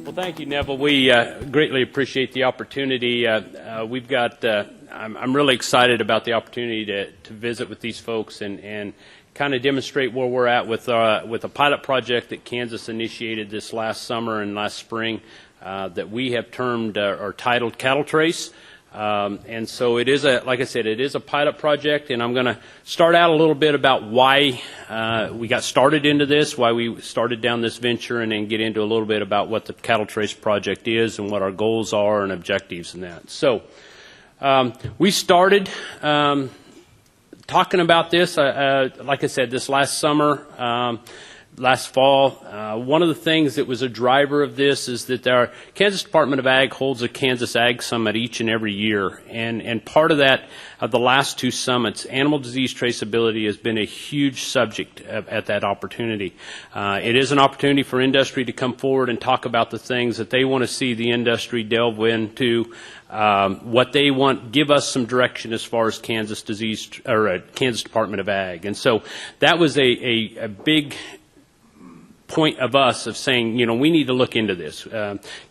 Well, thank you, Neville. We greatly appreciate the opportunity. We've got, I'm really excited about the opportunity to visit with these folks and kind of demonstrate where we're at with a pilot project that Kansas initiated this last summer and last spring that we have termed or titled Cattle Trace. And so it is like I said, it is a pilot project, and I'm going to start out a little bit about why we got started into this, why we started down this venture, and then get into a little bit about what the Cattle Trace project is and what our goals are and objectives in that. So we started talking about this, like I said, this last summer, last fall. One of the things that was a driver of this is that our Kansas Department of Ag holds a Kansas Ag Summit each and every year. And part of that, of the last two summits, animal disease traceability has been a huge subject at that opportunity. It is an opportunity for industry to come forward and talk about the things that they want to see the industry delve into, what they want, give us some direction as far as Kansas Department of Ag. And so that was a big point of us of saying, you know, we need to look into this.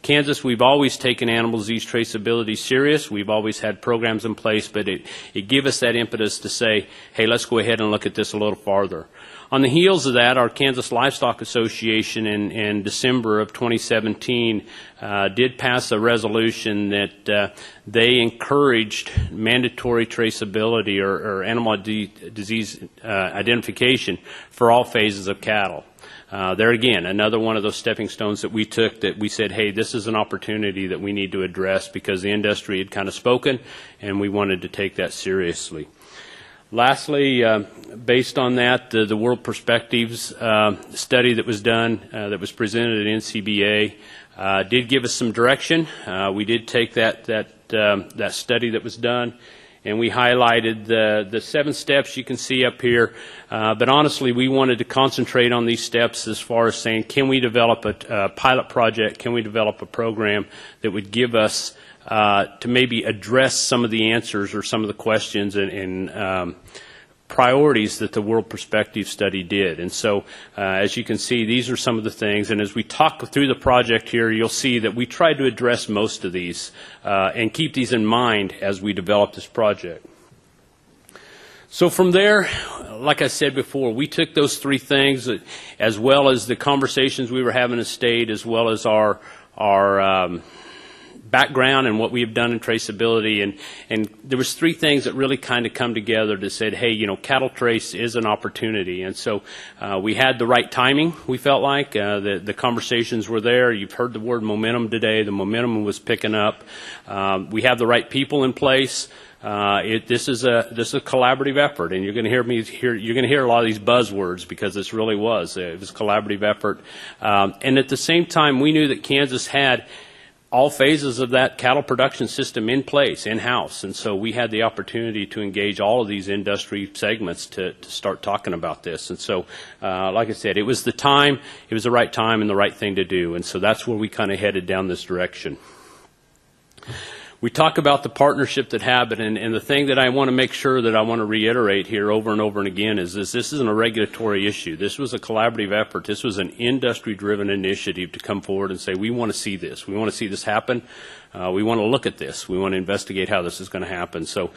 Kansas, we've always taken animal disease traceability serious. We've always had programs in place, but it gave us that impetus to say, hey, let's go ahead and look at this a little farther. On the heels of that, our Kansas Livestock Association in December of 2017 did pass a resolution that they encouraged mandatory traceability or animal disease identification for all phases of cattle. There again, another one of those stepping stones that we took, that we said, hey, this is an opportunity that we need to address because the industry had kind of spoken and we wanted to take that seriously. Lastly, based on that, the World Perspectives study that was done, that was presented at NCBA, did give us some direction. We did take that study that was done, and we highlighted the 7 steps you can see up here. But honestly, we wanted to concentrate on these steps as far as saying, can we develop a pilot project? Can we develop a program that would give us to maybe address some of the answers or some of the questions and priorities that the World Perspective study did. And so, as you can see, these are some of the things. And as we talk through the project here, you'll see that we tried to address most of these and keep these in mind as we develop this project. So from there, like I said before, we took those 3 things, as well as the conversations we were having in state, as well as our background and what we have done in traceability, and there was 3 things that really kind of come together to say, hey, you know, cattle trace is an opportunity. And so we had the right timing, we felt like. The conversations were there. You've heard the word momentum today. The momentum was picking up. We have the right people in place. This is a collaborative effort, and you're going to hear a lot of these buzzwords because this really was. It was a collaborative effort. And at the same time, we knew that Kansas had all phases of that cattle production system in place, in-house, and so we had the opportunity to engage all of these industry segments to start talking about this. And so, like I said, it was the time, it was the right time and the right thing to do, and so that's where we kind of headed down this direction. We talk about the partnership that happened, and the thing that I want to make sure that I want to reiterate here over and over and again is this isn't a regulatory issue. This was a collaborative effort. This was an industry-driven initiative to come forward and say, we want to see this. We want to see this happen. We want to look at this. We want to investigate how this is going to happen. So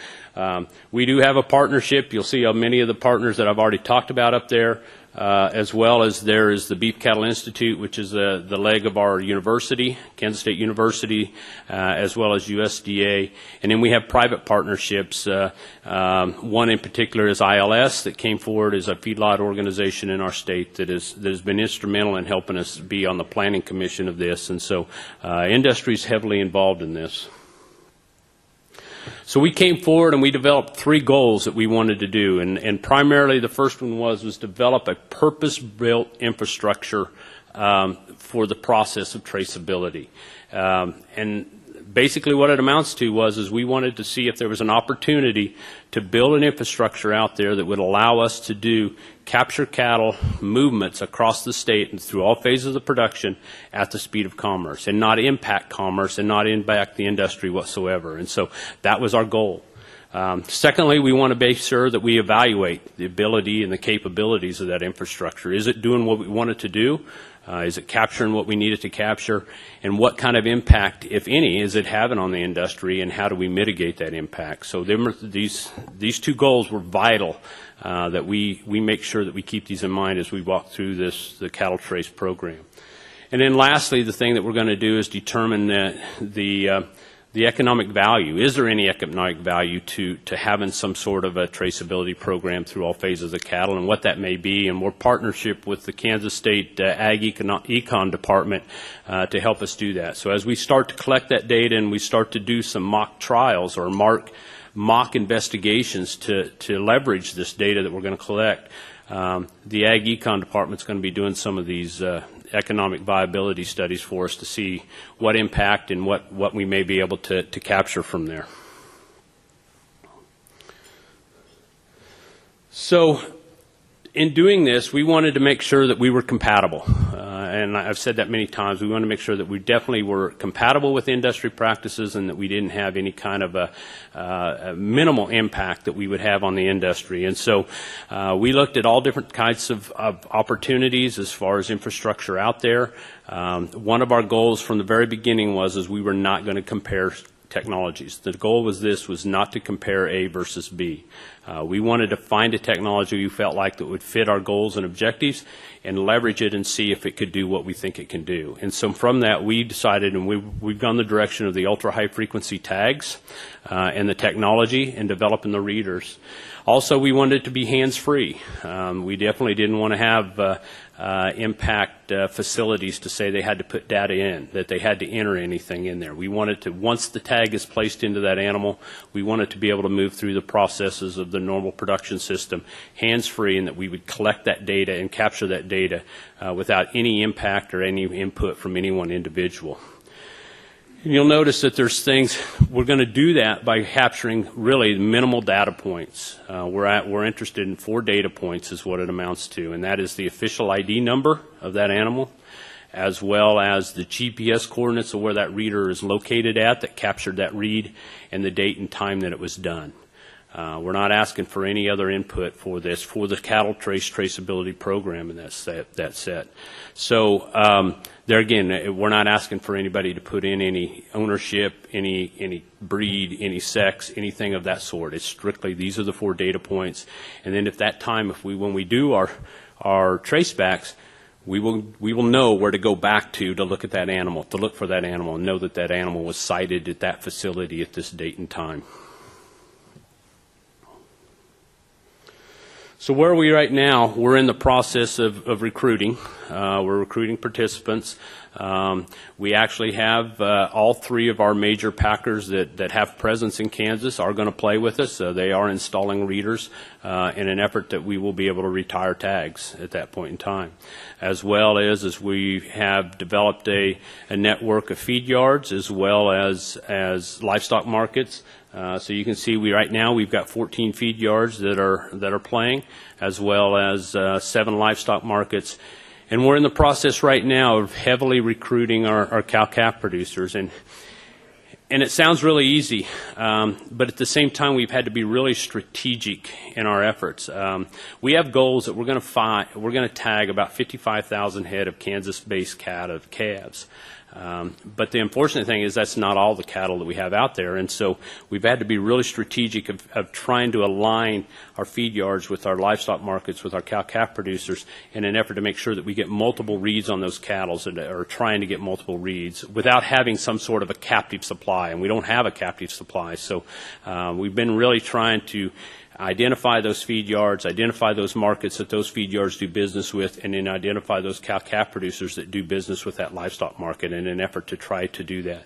we do have a partnership. You'll see many of the partners that I've already talked about up there. As well as there is the Beef Cattle Institute, which is the leg of our university, Kansas State University, as well as USDA. And then we have private partnerships. One in particular is ILS that came forward as a feedlot organization in our state that has been instrumental in helping us be on the planning commission of this. And so industry is heavily involved in this. So we came forward and we developed 3 goals that we wanted to do, and primarily the first one was develop a purpose-built infrastructure for the process of traceability. And basically what it amounts to is we wanted to see if there was an opportunity to build an infrastructure out there that would allow us to do capture cattle movements across the state and through all phases of production at the speed of commerce and not impact commerce and not impact the industry whatsoever. And so that was our goal. Secondly, we want to make sure that we evaluate the ability and the capabilities of that infrastructure. Is it doing what we want it to do? Is it capturing what we need it to capture? And what kind of impact, if any, is it having on the industry, and how do we mitigate that impact? So these two goals were vital, that we make sure that we keep these in mind as we walk through the cattle trace program. And then lastly, the thing that we're going to do is determine the economic value. Is there any economic value to having some sort of a traceability program through all phases of cattle, and what that may be? And we're partnership with the Kansas State Ag Econ Department to help us do that. So as we start to collect that data and we start to do some mock trials or mock investigations to leverage this data that we're going to collect, the Ag Econ Department is going to be doing some of these economic viability studies for us to see what impact and what we may be able to capture from there. So in doing this, we wanted to make sure that we were compatible. And I've said that many times. We want to make sure that we definitely were compatible with industry practices, and that we didn't have any kind of a minimal impact that we would have on the industry. And so we looked at all different kinds of opportunities as far as infrastructure out there. One of our goals from the very beginning was we were not going to compare technologies. The goal was not to compare A versus B. We wanted to find a technology we felt like that would fit our goals and objectives, and leverage it and see if it could do what we think it can do. And so from that, we decided, and we've gone the direction of the ultra-high frequency tags and the technology and developing the readers. Also, we wanted it to be hands-free. We definitely didn't want to have impact facilities to say they had to put data in, that they had to enter anything in there. We wanted to, once the tag is placed into that animal, we wanted to be able to move through the processes of the normal production system hands-free, and that we would collect that data and capture that data without any impact or any input from any one individual. And you'll notice that there's things, we're going to do that by capturing really minimal data points. We're interested in 4 data points is what it amounts to, and that is the official ID number of that animal, as well as the GPS coordinates of where that reader is located at that captured that read, and the date and time that it was done. We're not asking for any other input for this, for the cattle traceability program in that set. So there again, we're not asking for anybody to put in any ownership, any breed, any sex, anything of that sort. It's strictly, these are the 4 data points. And then when we do our tracebacks, we will know where to go back to look at that animal, to look for that animal, and know that that animal was sighted at that facility at this date and time. So where are we right now? We're in the process of recruiting. We're recruiting participants. We actually have all 3 of our major packers that have presence in Kansas are going to play with us. They are installing readers in an effort that we will be able to retire tags at that point in time. As well as we have developed a network of feed yards, as well as livestock markets. So you can see right now we've got 14 feed yards that are playing, as well as 7 livestock markets. And we're in the process right now of heavily recruiting our cow-calf producers. And it sounds really easy, but at the same time we've had to be really strategic in our efforts. We have goals that we're going to tag about 55,000 head of Kansas-based calves. But the unfortunate thing is that's not all the cattle that we have out there, and so we've had to be really strategic of trying to align our feed yards with our livestock markets, with our cow-calf producers, in an effort to make sure that we get multiple reads on those cattle, or trying to get multiple reads without having some sort of a captive supply, and we don't have a captive supply. So we've been really trying to identify those feed yards, identify those markets that those feed yards do business with, and then identify those cow-calf producers that do business with that livestock market in an effort to try to do that.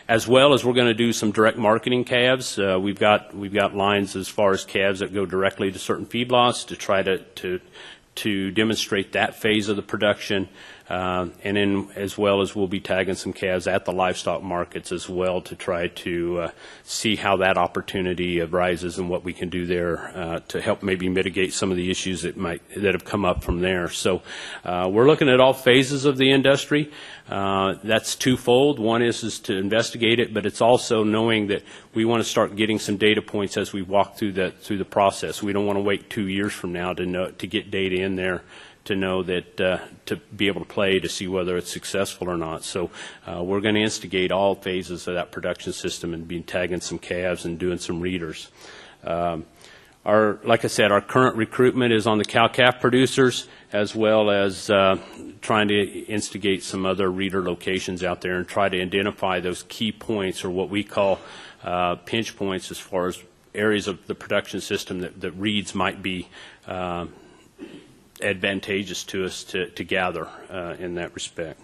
As well as we're going to do some direct marketing calves. We've got lines as far as calves that go directly to certain feedlots to try to demonstrate that phase of the production. And then as well as we'll be tagging some calves at the livestock markets as well to try to see how that opportunity arises and what we can do there to help maybe mitigate some of the issues that have come up from there. So we're looking at all phases of the industry. That's twofold. One is to investigate it, but it's also knowing that we want to start getting some data points as we walk through the process. We don't want to wait 2 years from now to get data in there to know that to be able to play to see whether it's successful or not. So we're going to instigate all phases of that production system and be tagging some calves and doing some readers. Like I said, our current recruitment is on the cow-calf producers, as well as trying to instigate some other reader locations out there and try to identify those key points, or what we call pinch points, as far as areas of the production system that reads might be advantageous to us to gather in that respect.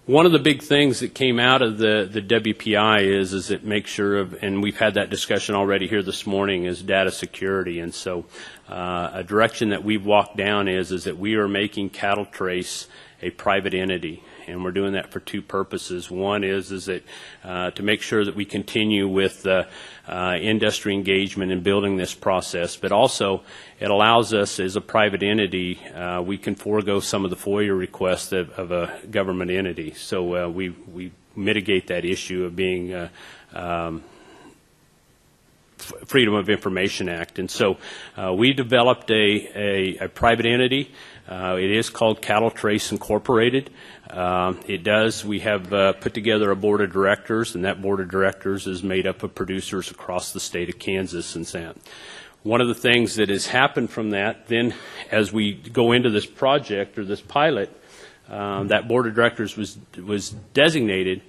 One of the big things that came out of the WPI is it makes sure of, and we've had that discussion already here this morning, is data security. And so a direction that we've walked down is that we are making Cattle Trace a private entity. And we're doing that for two purposes. One is that to make sure that we continue with industry engagement in building this process, but also it allows us as a private entity, we can forego some of the FOIA requests of a government entity. So we mitigate that issue of being Freedom of Information Act. And so we developed a private entity. It is called Cattle Trace Incorporated. We have put together a board of directors, and that board of directors is made up of producers across the state of Kansas and Sam. One of the things that has happened from that, then as we go into this project or this pilot, that board of directors was designated,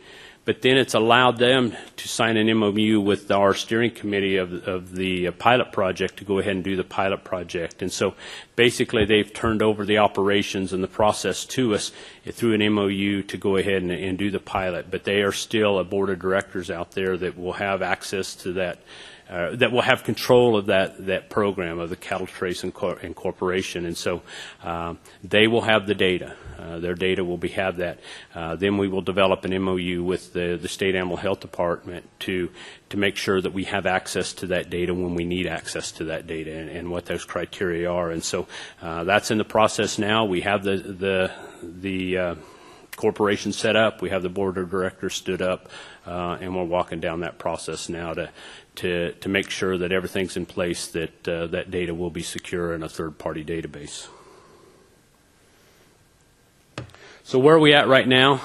but then it's allowed them to sign an MOU with our steering committee of the pilot project to go ahead and do the pilot project. And so basically they've turned over the operations and the process to us through an MOU to go ahead and do the pilot. But they are still a board of directors out there that will have access to that, that will have control of that program of the Cattle Trace Incorporation. And so they will have the data. Their data will have that. Then we will develop an MOU with the State Animal Health Department to make sure that we have access to that data when we need access to that data, and what those criteria are. And so that's in the process now. We have the corporation set up. We have the board of directors stood up, and we're walking down that process now to make sure that everything's in place, that that data will be secure in a third-party database. So where are we at right now?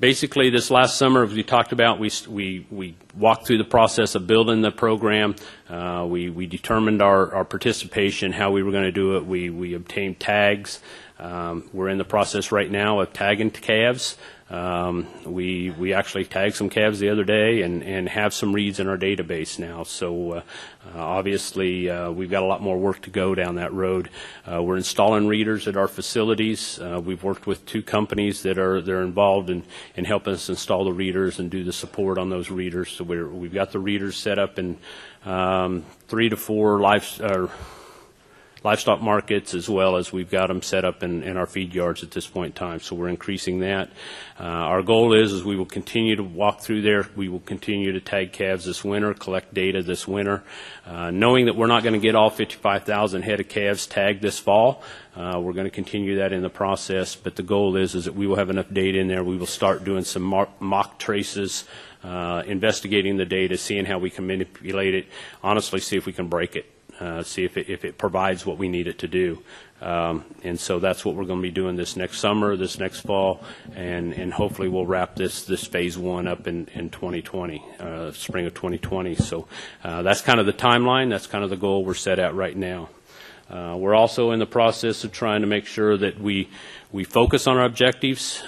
Basically, this last summer, as we talked about, we walked through the process of building the program. We determined our participation, how we were going to do it. We obtained tags. We're in the process right now of tagging calves. We actually tagged some calves the other day and have some reads in our database now. So obviously we've got a lot more work to go down that road. We're installing readers at our facilities. We've worked with two companies that are involved in helping us install the readers and do the support on those readers. So we've got the readers set up in 3 to 4 livestock markets, as well as we've got them set up in our feed yards at this point in time. So we're increasing that. Our goal is we will continue to walk through there. We will continue to tag calves this winter, collect data this winter, knowing that we're not going to get all 55,000 head of calves tagged this fall. We're going to continue that in the process, but the goal is that we will have enough data in there. We will start doing some mock traces, investigating the data, seeing how we can manipulate it, honestly see if we can break it. See if it provides what we need it to do. And so that's what we're going to be doing this next summer, this next fall, and hopefully we'll wrap this phase 1 up in 2020, spring of 2020. So that's kind of the timeline. That's kind of the goal we're set at right now. We're also in the process of trying to make sure that we focus on our objectives.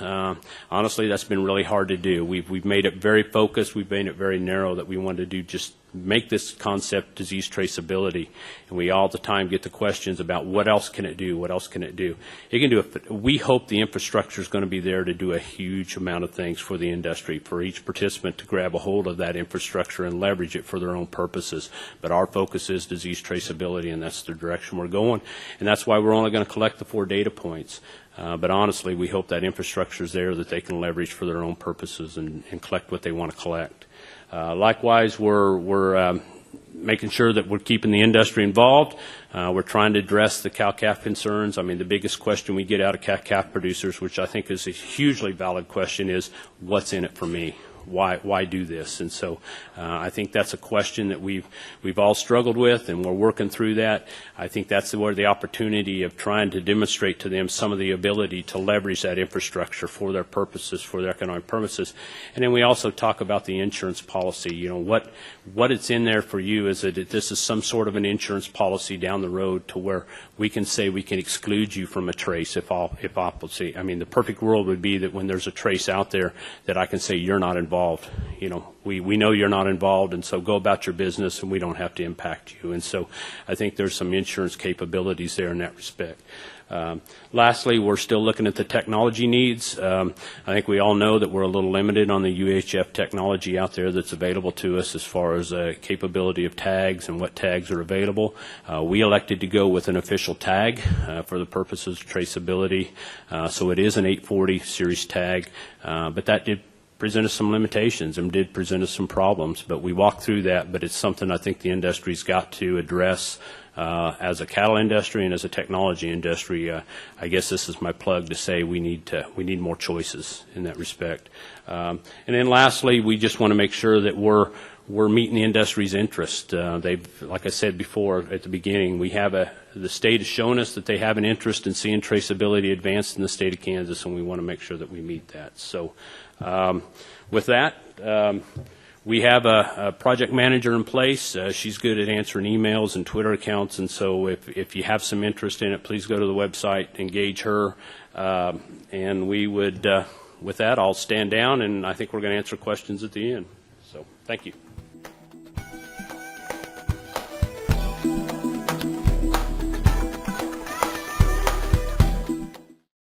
Honestly, that's been really hard to do. We've made it very focused. We've made it very narrow, that we wanted to do just make this concept disease traceability. And we all the time get the questions about what else can it do, what else can it do. It can do. We hope the infrastructure is going to be there to do a huge amount of things for the industry, for each participant to grab a hold of that infrastructure and leverage it for their own purposes. But our focus is disease traceability, and that's the direction we're going. And that's why we're only going to collect the 4 data points. But honestly, we hope that infrastructure is there that they can leverage for their own purposes and collect what they want to collect. Likewise, we're making sure that we're keeping the industry involved. We're trying to address the cow-calf concerns. I mean, the biggest question we get out of cow-calf producers, which I think is a hugely valid question, is what's in it for me? Why do this? And so I think that's a question that we've all struggled with, and we're working through that. I think that's where the opportunity of trying to demonstrate to them some of the ability to leverage that infrastructure for their purposes, for their economic purposes. And then we also talk about the insurance policy. You know, what it's in there for you is that this is some sort of an insurance policy down the road to where we can say we can exclude you from a trace if opposite. I mean, the perfect world would be that when there's a trace out there that I can say you're not involved. You know, we know you're not involved, and so go about your business, and we don't have to impact you. And so I think there's some insurance capabilities there in that respect. Lastly, we're still looking at the technology needs. I think we all know that we're a little limited on the UHF technology out there that's available to us as far as capability of tags and what tags are available. We elected to go with an official tag for the purposes of traceability. So it is an 840 series tag, but that did present us some limitations and did present us some problems, but we walked through that. But it's something I think the industry's got to address as a cattle industry and as a technology industry. I guess this is my plug to say we need more choices in that respect. And then lastly, we just want to make sure that we're meeting the industry's interest. Like I said before at the beginning, the state has shown us that they have an interest in seeing traceability advanced in the state of Kansas, and we want to make sure that we meet that. So with that, we have a project manager in place. She's good at answering emails and Twitter accounts, and so if you have some interest in it, please go to the website, engage her, and we would, with that, I'll stand down, and I think we're going to answer questions at the end. So thank you.